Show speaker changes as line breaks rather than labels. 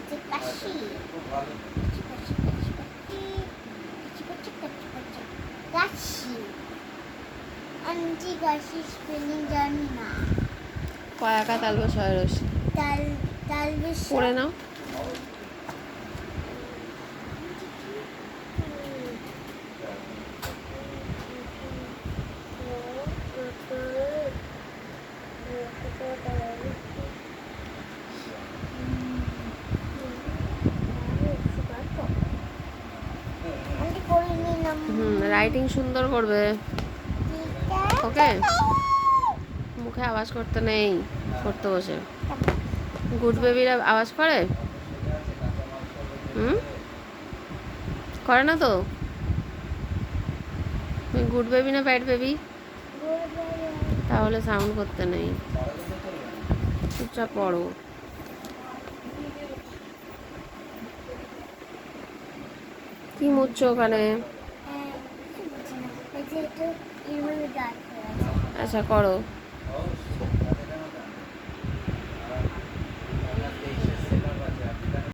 যে কাশি কাশি আমি কাশি স্পেলিং জানি না।
কয়াকা তালবস হয় রসি
তাল তালবেশ
পড়ে নাও। রাইটিং সুন্দর করবে। ওকে, মুখে আওয়াজ করতে নেই, করতে বসে। গুড বেবিরা আওয়াজ করে? করে না তো? তুমি গুড বেবি না ব্যাড বেবি? তাহলে সাউন্ড করতে নেই, চুপচাপ পড়ো। কি মুচ্ছ ওখানে? আচ্ছা করো।